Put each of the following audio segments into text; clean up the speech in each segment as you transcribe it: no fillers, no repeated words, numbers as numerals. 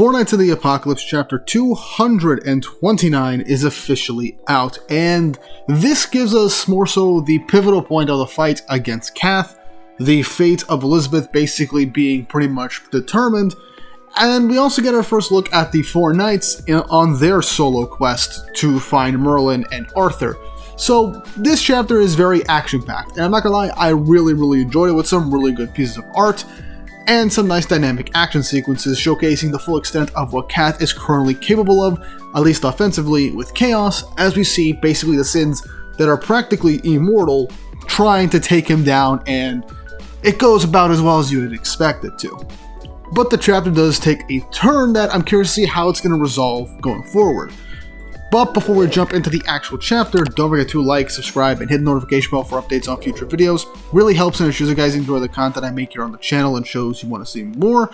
Four Nights of the Apocalypse chapter 229 is officially out, and this gives us more so the pivotal point of the fight against CATH, the fate of Elizabeth basically being pretty much determined, and we also get our first look at the four knights on their solo quest to find Merlin and Arthur. So this chapter is very action-packed, and I'm not gonna lie, I really enjoyed it with some really good pieces of art, and some nice dynamic action sequences showcasing the full extent of what CATH is currently capable of, at least offensively, with Chaos, as we see basically the Sins that are practically immortal trying to take him down, and it goes about as well as you would expect it to. But the chapter does take a turn that I'm curious to see how it's going to resolve going forward. But before we jump into the actual chapter, don't forget to like, subscribe, and hit the notification bell for updates on future videos. Really helps and ensures you guys enjoy the content I make here on the channel and shows you want to see more.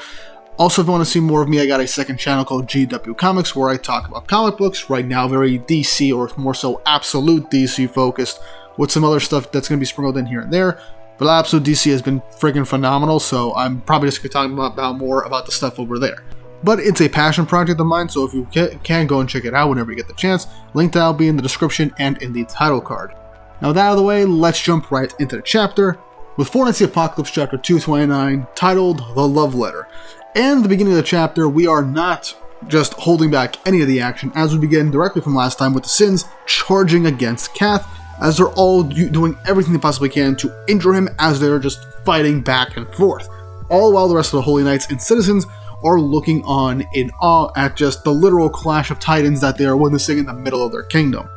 Also, if you want to see more of me, I got a second channel called GW Comics where I talk about comic books, right now very DC or more so absolute DC focused, with some other stuff that's going to be sprinkled in here and there. But Absolute DC has been freaking phenomenal, so I'm probably just going to talk about more about the stuff over there. But it's a passion project of mine, so if you can go and check it out whenever you get the chance, link to that will be in the description and in the title card. Now with that out of the way, let's jump right into the chapter, with Four Nights of the Apocalypse chapter 229, titled The Love Letter. And at the beginning of the chapter, we are not just holding back any of the action, as we begin directly from last time with the Sins charging against CATH, as they're all doing everything they possibly can to injure him as they're just fighting back and forth, all while the rest of the Holy Knights and citizens are looking on in awe at just the literal clash of titans that they are witnessing in the middle of their kingdom.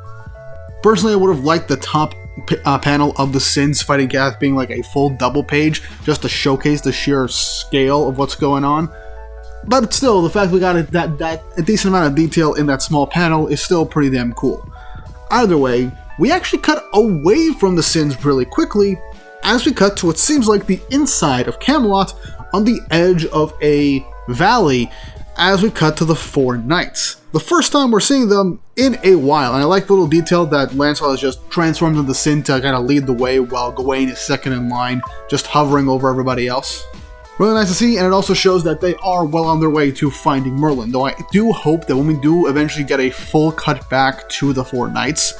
Personally, I would have liked the top panel of the Sins fighting CATH being like a full double page, just to showcase the sheer scale of what's going on. But still, the fact we got a decent amount of detail in that small panel is still pretty damn cool. Either way, we actually cut away from the Sins really quickly, as we cut to what seems like the inside of Camelot on the edge of a valley, as we cut to the four knights. The first time we're seeing them in a while, and I like the little detail that Lancelot is just transformed into Sin to kind of lead the way while Gawain is second in line, just hovering over everybody else. Really nice to see, and it also shows that they are well on their way to finding Merlin, though I do hope that when we do eventually get a full cut back to the four knights,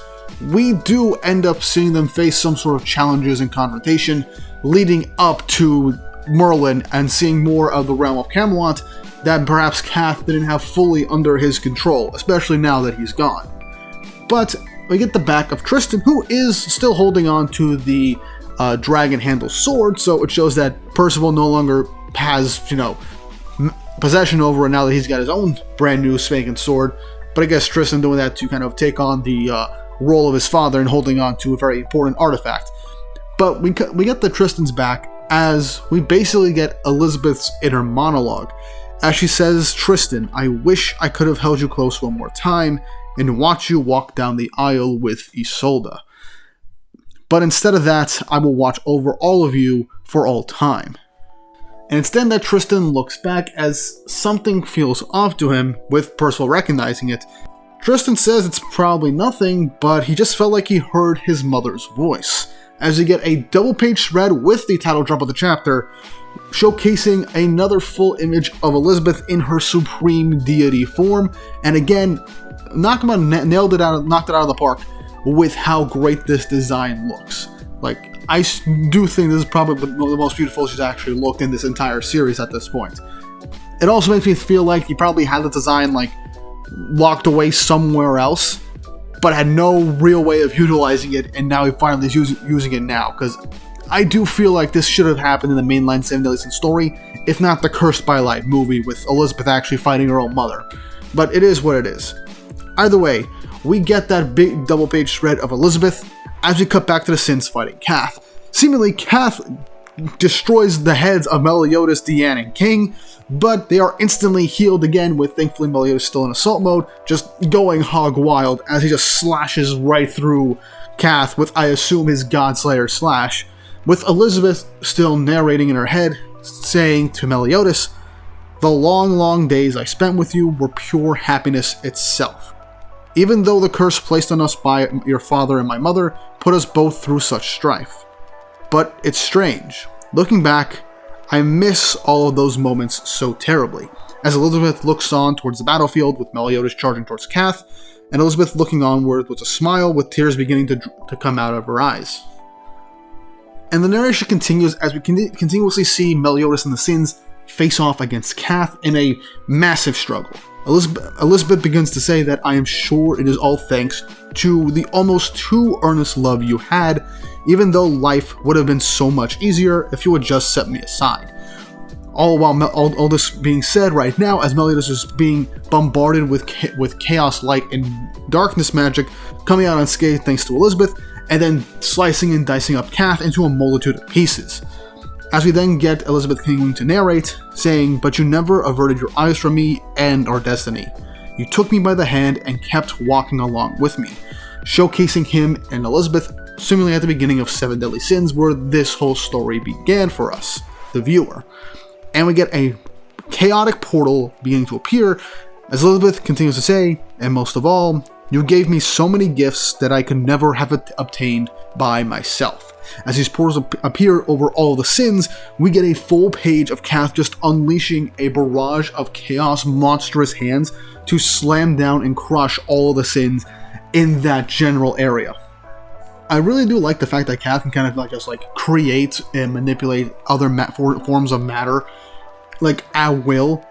we do end up seeing them face some sort of challenges and confrontation leading up to Merlin and seeing more of the realm of Camelot that perhaps CATH didn't have fully under his control, especially now that he's gone. But we get the back of Tristan, who is still holding on to the dragon-handled sword, so it shows that Percival no longer has, possession over it now that he's got his own brand new spanking sword. But I guess Tristan doing that to kind of take on the role of his father and holding on to a very important artifact. But we get the Tristan's back as we basically get Elizabeth's inner monologue, as she says, "Tristan, I wish I could have held you close one more time and watch you walk down the aisle with Isolde. But instead of that, I will watch over all of you for all time." And instead that Tristan looks back as something feels off to him, with Percival recognizing it. Tristan says it's probably nothing, but he just felt like he heard his mother's voice, as you get a double-page spread with the title drop of the chapter, showcasing another full image of Elizabeth in her supreme deity form, and again, knocked it out of the park with how great this design looks. Like, I do think this is probably the most beautiful she's actually looked in this entire series at this point. It also makes me feel like he probably had the design like locked away somewhere else, but had no real way of utilizing it, and now he finally is using it now, because I do feel like this should have happened in the mainline 7 Deadly Sins story, if not the Cursed by Light movie with Elizabeth actually fighting her own mother. But it is what it is. Either way, we get that big double-page spread of Elizabeth as we cut back to the Sins fighting CATH. Seemingly, CATH destroys the heads of Meliodas, Deanne, and King, but they are instantly healed again, with thankfully Meliodas still in assault mode, just going hog wild as he just slashes right through CATH with, I assume, his Godslayer slash, with Elizabeth still narrating in her head, saying to Meliodas, "The long days I spent with you were pure happiness itself. Even though the curse placed on us by your father and my mother put us both through such strife. But it's strange. Looking back, I miss all of those moments so terribly. as Elizabeth looks on towards the battlefield with Meliodas charging towards CATH, and Elizabeth looking onward with a smile with tears beginning to come out of her eyes. And the narration continues as we continuously see Meliodas and the Sins face off against CATH in a massive struggle. Elizabeth begins to say that I am sure it is all thanks to the almost too earnest love you had, even though life would have been so much easier if you had just set me aside. All while all this being said right now, as Meliodas is being bombarded with chaos, light, and darkness magic coming out unscathed thanks to Elizabeth, and then slicing and dicing up CATH into a multitude of pieces. As we then get Elizabeth continuing to narrate, saying, "But you never averted your eyes from me and our destiny. You took me by the hand and kept walking along with me," showcasing him and Elizabeth seemingly at the beginning of Seven Deadly Sins, where this whole story began for us, the viewer. And we get a chaotic portal beginning to appear, as Elizabeth continues to say, "And most of all, you gave me so many gifts that I could never have obtained by myself." As these portals appear over all the Sins, we get a full page of CATH just unleashing a barrage of chaos monstrous hands to slam down and crush all of the Sins in that general area. I really do like the fact that CATH can kind of just create and manipulate other forms of matter at will.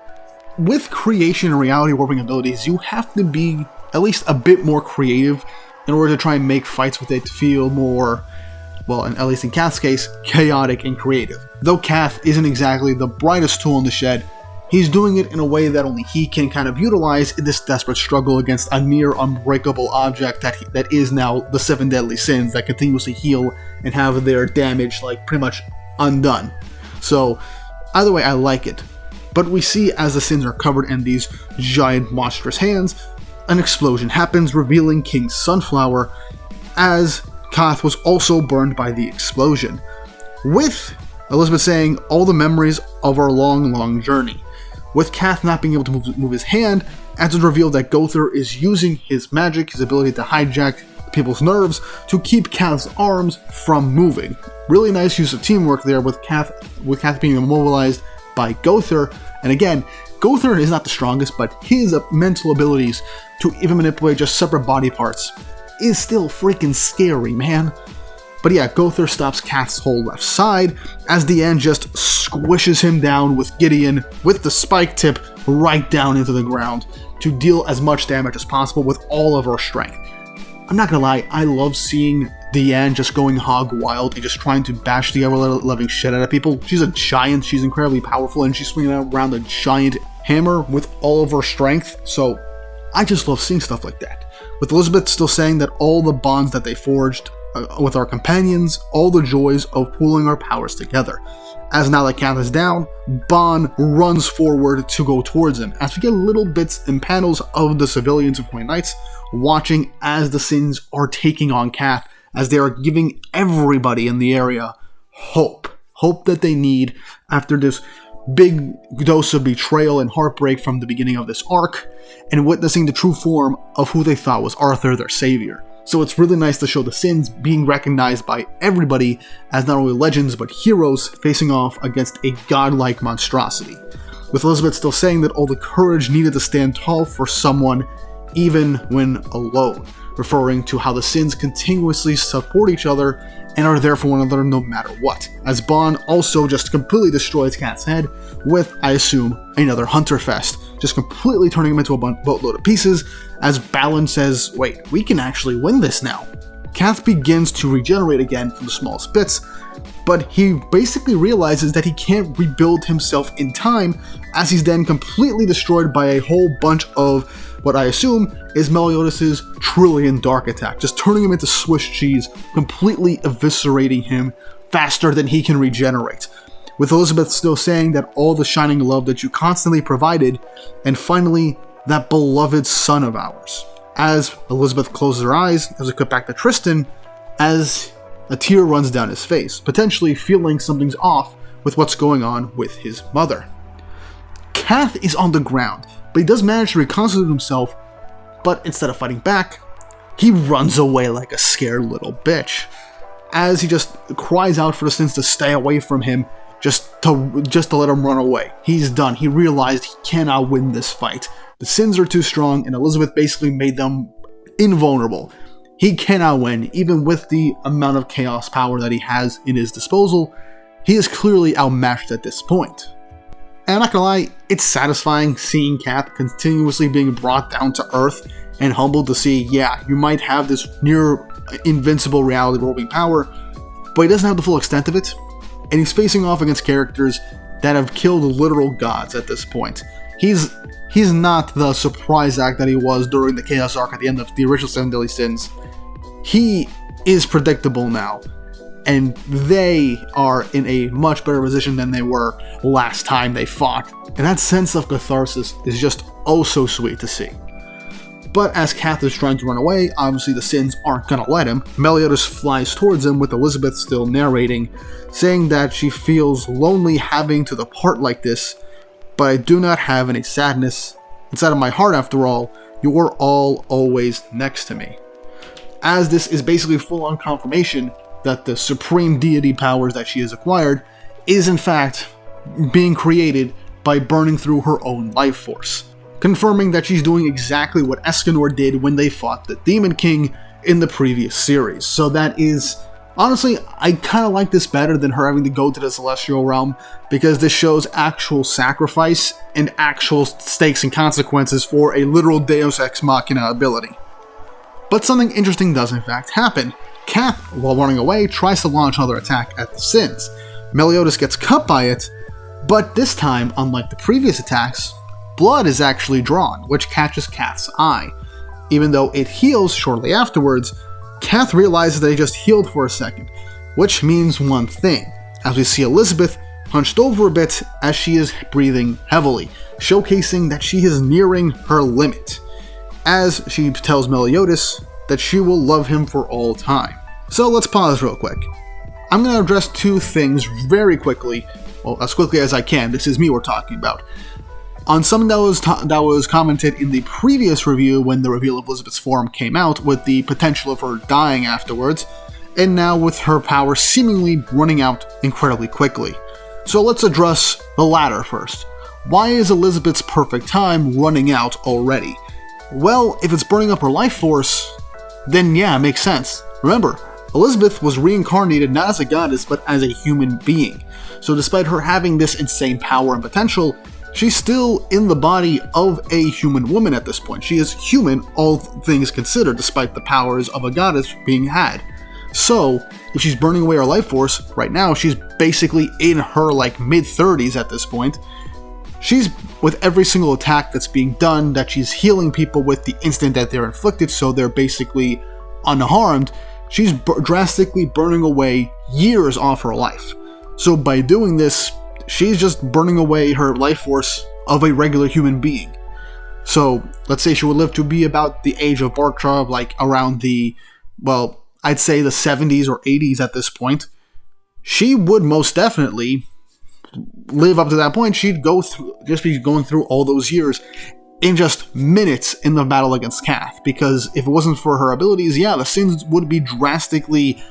With creation and reality warping abilities, you have to be at least a bit more creative in order to try and make fights with it to feel more, well, at least in CATH's case, chaotic and creative. Though CATH isn't exactly the brightest tool in the shed, he's doing it in a way that only he can kind of utilize in this desperate struggle against a near unbreakable object that is now the Seven Deadly Sins that continuously heal and have their damage pretty much undone. So either way, I like it. But we see as the Sins are covered in these giant monstrous hands, an explosion happens, revealing King Sunflower, as CATH was also burned by the explosion, with Elizabeth saying all the memories of our long, long journey. With CATH not being able to move his hand, as it's revealed that Gowther is using his magic, his ability to hijack people's nerves, to keep CATH's arms from moving. Really nice use of teamwork there with CATH being immobilized by Gowther. And again, Gowther is not the strongest, but his mental abilities to even manipulate just separate body parts is still freaking scary, man. But yeah, Gowther stops CATH's whole left side as Deanne just squishes him down with Gideon with the spike tip right down into the ground to deal as much damage as possible with all of her strength. I'm not gonna lie, I love seeing Deanne just going hog wild and just trying to bash the ever-loving shit out of people. She's a giant, she's incredibly powerful, and she's swinging around a giant hammer with all of her strength, so I just love seeing stuff like that. With Elizabeth still saying that all the bonds that they forged with our companions, all the joys of pooling our powers together. As now that CATH is down, Bon runs forward to go towards him, as we get little bits and panels of the civilians of White Knights watching as the Sins are taking on CATH, as they are giving everybody in the area hope that they need after this big dose of betrayal and heartbreak from the beginning of this arc, and witnessing the true form of who they thought was Arthur, their savior. So it's really nice to show the Sins being recognized by everybody as not only legends but heroes facing off against a godlike monstrosity. With Elizabeth still saying that all the courage needed to stand tall for someone even when alone, referring to how the Sins continuously support each other and are there for one another no matter what, as Bon also just completely destroys CATH's head with, I assume, another Hunter Fest, just completely turning him into a boatload of pieces, as Balin says, wait, we can actually win this now. CATH begins to regenerate again from the smallest bits, but he basically realizes that he can't rebuild himself in time, as he's then completely destroyed by a whole bunch of what I assume is Meliodas' Trillion Dark Attack, just turning him into Swiss cheese, completely eviscerating him faster than he can regenerate. With Elizabeth still saying that all the shining love that you constantly provided, and finally, that beloved son of ours. As Elizabeth closes her eyes, as we cut back to Tristan, as a tear runs down his face, potentially feeling something's off with what's going on with his mother. CATH is on the ground, but he does manage to reconstitute himself, but instead of fighting back, he runs away like a scared little bitch, as he just cries out for the Sins to stay away from him just to let him run away. He's done. He realized he cannot win this fight. The sins are too strong, and Elizabeth basically made them invulnerable. He cannot win, even with the amount of chaos power that he has in his disposal. He is clearly outmatched at this point. And I'm not gonna lie, it's satisfying seeing CATH continuously being brought down to earth and humbled to see, yeah, you might have this near invincible reality warping power, but he doesn't have the full extent of it, and he's facing off against characters that have killed literal gods at this point. He's not the surprise act that he was during the Chaos arc at the end of the original 7 Deadly Sins. He is predictable now, and they are in a much better position than they were last time they fought, and that sense of catharsis is just oh so sweet to see. But as CATH is trying to run away, obviously the Sins aren't gonna let him. Meliodas flies towards him with Elizabeth still narrating, saying that she feels lonely having to depart like this, but I do not have any sadness. Inside of my heart, after all, you are all always next to me. As this is basically full-on confirmation that the supreme deity powers that she has acquired is in fact being created by burning through her own life force, confirming that she's doing exactly what Escanor did when they fought the Demon King in the previous series. So that is, honestly, I kind of like this better than her having to go to the Celestial Realm, because this shows actual sacrifice and actual stakes and consequences for a literal Deus Ex Machina ability. But something interesting does in fact happen. CATH, while running away, tries to launch another attack at the Sins. Meliodas gets cut by it, but this time, unlike the previous attacks, blood is actually drawn, which catches CATH's eye. Even though it heals shortly afterwards, CATH realizes that he just healed for a second, which means one thing, as we see Elizabeth hunched over a bit as she is breathing heavily, showcasing that she is nearing her limit, as she tells Meliodas that she will love him for all time. So let's pause real quick. I'm going to address two things very quickly, well, as quickly as I can. This is me we're talking about. On something that was commented in the previous review when the reveal of Elizabeth's form came out, with the potential of her dying afterwards, and now with her power seemingly running out incredibly quickly. So let's address the latter first. Why is Elizabeth's perfect time running out already? Well, if it's burning up her life force, then yeah, it makes sense. Remember, Elizabeth was reincarnated not as a goddess, but as a human being. So despite her having this insane power and potential, she's still in the body of a human woman at this point. She is human, all things considered, despite the powers of a goddess being had. So, if she's burning away her life force, right now she's basically in her mid-30s at this point. She's, with every single attack that's being done, that she's healing people with the instant that they're inflicted, so they're basically unharmed, she's drastically burning away years off her life. So by doing this, she's just burning away her life force of a regular human being. So, let's say she would live to be about the age of Bartra, around the, well, I'd say the 70s or 80s at this point. She would most definitely live up to that point. She'd just be going through all those years in just minutes in the battle against CATH, because if it wasn't for her abilities, yeah, the Sins would be drastically,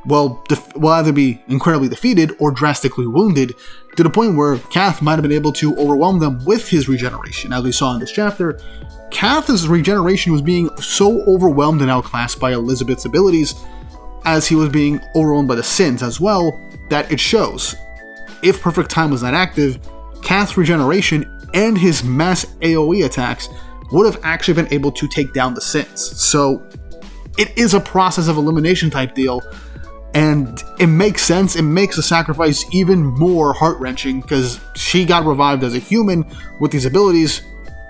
will either be incredibly defeated or drastically wounded, to the point where CATH might have been able to overwhelm them with his regeneration. As we saw in this chapter, CATH's regeneration was being so overwhelmed and outclassed by Elizabeth's abilities, as he was being overwhelmed by the Sins as well, that it shows. If Perfect Time was not active, CATH's regeneration and his mass AoE attacks would have actually been able to take down the Sins. So it is a process of elimination type deal, and it makes sense. It makes the sacrifice even more heart-wrenching, because she got revived as a human with these abilities,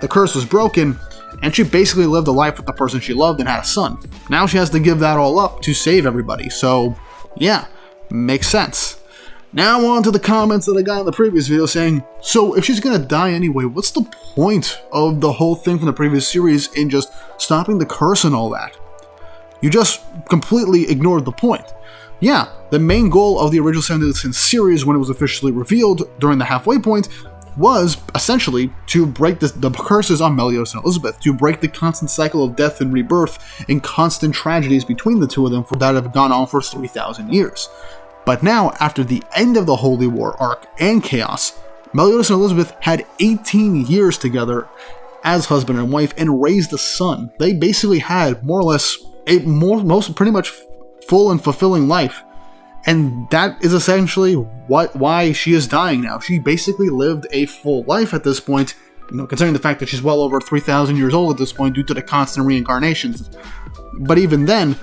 the curse was broken, and she basically lived a life with the person she loved and had a son. Now she has to give that all up to save everybody, so yeah, makes sense. Now on to the comments that I got in the previous video saying, so if she's gonna die anyway, what's the point of the whole thing from the previous series in just stopping the curse and all that? You just completely ignored the point. Yeah, the main goal of the original 7 Deadly Sins series when it was officially revealed during the halfway point was essentially to break the curses on Meliodas and Elizabeth, to break the constant cycle of death and rebirth and constant tragedies between the two of them that have gone on for 3,000 years. But now, after the end of the Holy War arc and Chaos, Meliodas and Elizabeth had 18 years together as husband and wife and raised a son. They basically had more or less most pretty much full and fulfilling life. And that is essentially why she is dying now. She basically lived a full life at this point, considering the fact that she's well over 3,000 years old at this point due to the constant reincarnations. But even then,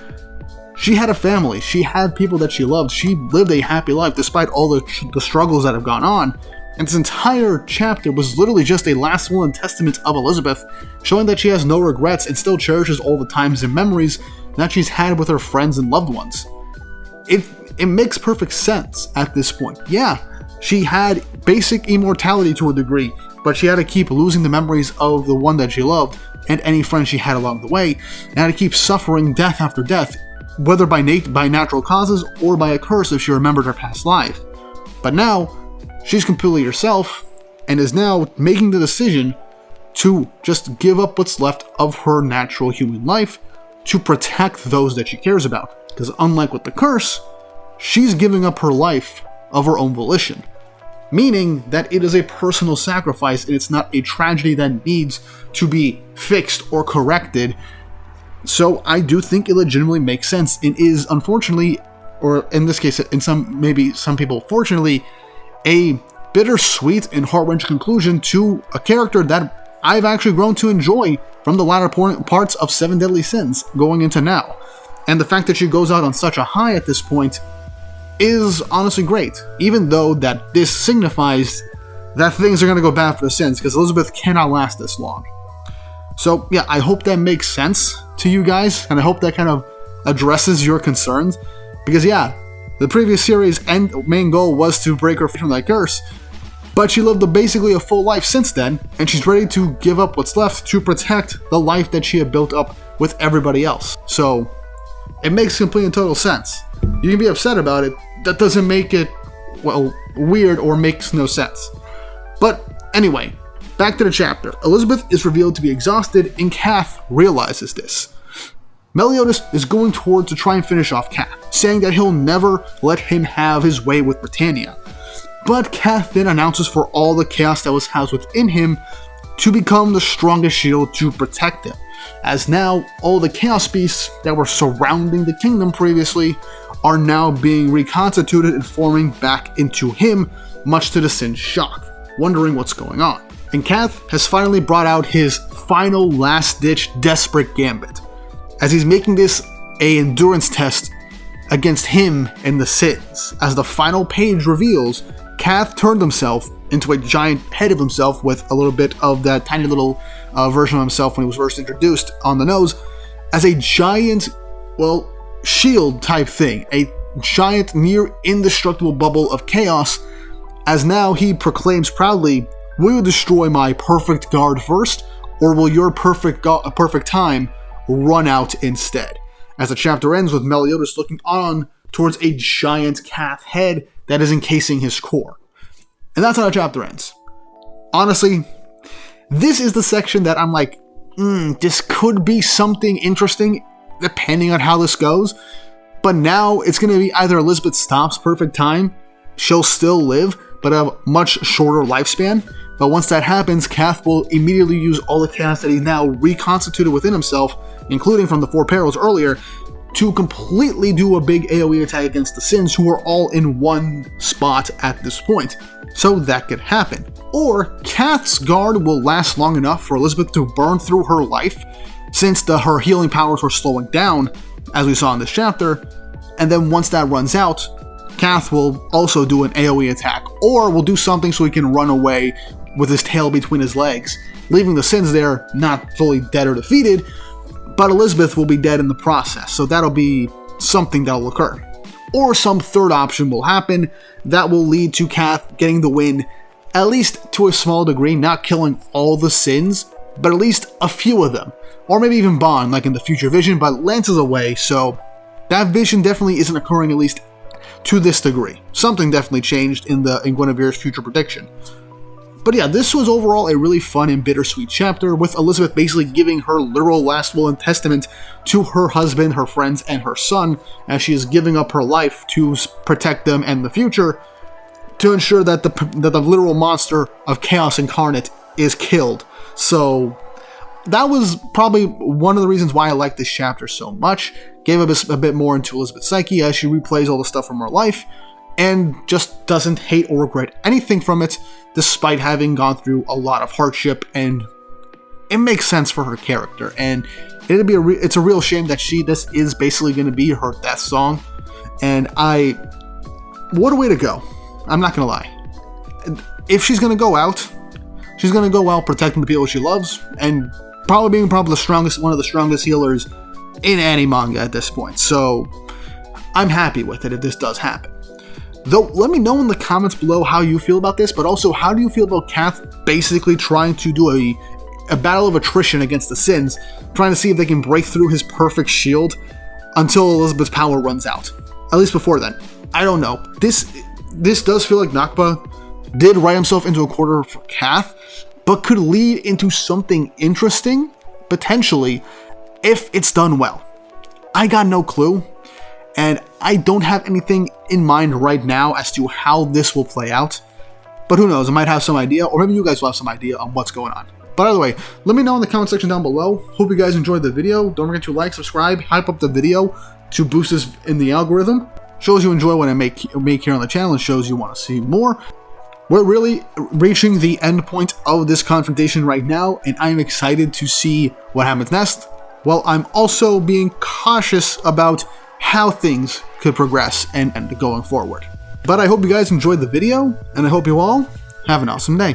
she had a family. She had people that she loved. She lived a happy life despite all the struggles that have gone on. And this entire chapter was literally just a last will and testament of Elizabeth, showing that she has no regrets and still cherishes all the times and memories that she's had with her friends and loved ones. It makes perfect sense at this point. Yeah, she had basic immortality to a degree, but she had to keep losing the memories of the one that she loved and any friends she had along the way, and had to keep suffering death after death, whether by natural causes or by a curse if she remembered her past life. But now, she's completely herself, and is now making the decision to just give up what's left of her natural human life to protect those that she cares about. Because unlike with the curse, she's giving up her life of her own volition. Meaning that it is a personal sacrifice and it's not a tragedy that needs to be fixed or corrected. So I do think it legitimately makes sense and is unfortunately, or in this case, in some people fortunately, a bittersweet and heart-wrenching conclusion to a character that I've actually grown to enjoy from the latter parts of Seven Deadly Sins going into now. And the fact that she goes out on such a high at this point is honestly great, even though that this signifies that things are going to go bad for the Sins, because Elizabeth cannot last this long. So yeah, I hope that makes sense to you guys, and I hope that kind of addresses your concerns, because yeah, the previous series' main goal was to break her free from that curse, but she lived basically a full life since then, and she's ready to give up what's left to protect the life that she had built up with everybody else. So it makes complete and total sense. You can be upset about it, that doesn't make it, well, weird or makes no sense. But anyway, back to the chapter. Elizabeth is revealed to be exhausted, and CATH realizes this. Meliodas is going toward to try and finish off CATH, saying that he'll never let him have his way with Britannia. But CATH then announces for all the chaos that was housed within him to become the strongest shield to protect him, as now all the chaos beasts that were surrounding the kingdom previously are now being reconstituted and forming back into him, much to the Sin's shock, wondering what's going on. And CATH has finally brought out his final last-ditch desperate gambit, as he's making this an endurance test against him and the Sins. As the final page reveals, CATH turned himself into a giant head of himself with a little bit of that tiny little version of himself when he was first introduced on the nose, as a giant, well, shield type thing, a giant near indestructible bubble of chaos, as now he proclaims proudly, "Will you destroy my perfect guard first, or will your perfect time run out instead?" As the chapter ends with Meliodas looking on towards a giant CATH head that is encasing his core. And that's how the chapter ends. Honestly, this is the section that I'm like, this could be something interesting depending on how this goes. But now it's going to be either Elizabeth stops perfect time, she'll still live, but a much shorter lifespan. But once that happens, CATH will immediately use all the chaos that he's now reconstituted within himself, including from the Four Perils earlier, to completely do a big AoE attack against the Sins, who are all in one spot at this point. So that could happen. Or CATH's guard will last long enough for Elizabeth to burn through her life, since her healing powers were slowing down, as we saw in this chapter, and then once that runs out, CATH will also do an AoE attack, or will do something so he can run away with his tail between his legs, leaving the Sins there not fully dead or defeated, but Elizabeth will be dead in the process, so that'll be something that'll occur. Or some third option will happen that will lead to CATH getting the win, at least to a small degree, not killing all the Sins, but at least a few of them. Or maybe even Bond, like in the future vision, but Lance is away, so that vision definitely isn't occurring, at least to this degree. Something definitely changed in Guinevere's future prediction. But yeah, this was overall a really fun and bittersweet chapter, with Elizabeth basically giving her literal last will and testament to her husband, her friends, and her son, as she is giving up her life to protect them and the future, to ensure that the literal monster of chaos incarnate is killed. So that was probably one of the reasons why I like this chapter so much. Gave us a bit more into Elizabeth's psyche as she replays all the stuff from her life, and just doesn't hate or regret anything from it, despite having gone through a lot of hardship, and it makes sense for her character. And it's a real shame that this is basically going to be her death song, and what a way to go. I'm not gonna lie. If she's gonna go out, she's gonna go out protecting the people she loves, and probably being one of the strongest healers in any manga at this point. So I'm happy with it if this does happen. Though, let me know in the comments below how you feel about this, but also how do you feel about CATH basically trying to do a battle of attrition against the Sins, trying to see if they can break through his perfect shield until Elizabeth's power runs out. At least before then. I don't know. This does feel like Nakba did write himself into a corner for CATH, but could lead into something interesting, potentially, if it's done well. I got no clue, and I don't have anything in mind right now as to how this will play out, but who knows, I might have some idea, or maybe you guys will have some idea on what's going on. But either way, let me know in the comment section down below. Hope you guys enjoyed the video. Don't forget to like, subscribe, hype up the video to boost us in the algorithm. Shows you enjoy what I make here on the channel, and shows you want to see more. We're really reaching the end point of this confrontation right now, and I'm excited to see what happens next, while I'm also being cautious about how things could progress and going forward. But I hope you guys enjoyed the video, and I hope you all have an awesome day.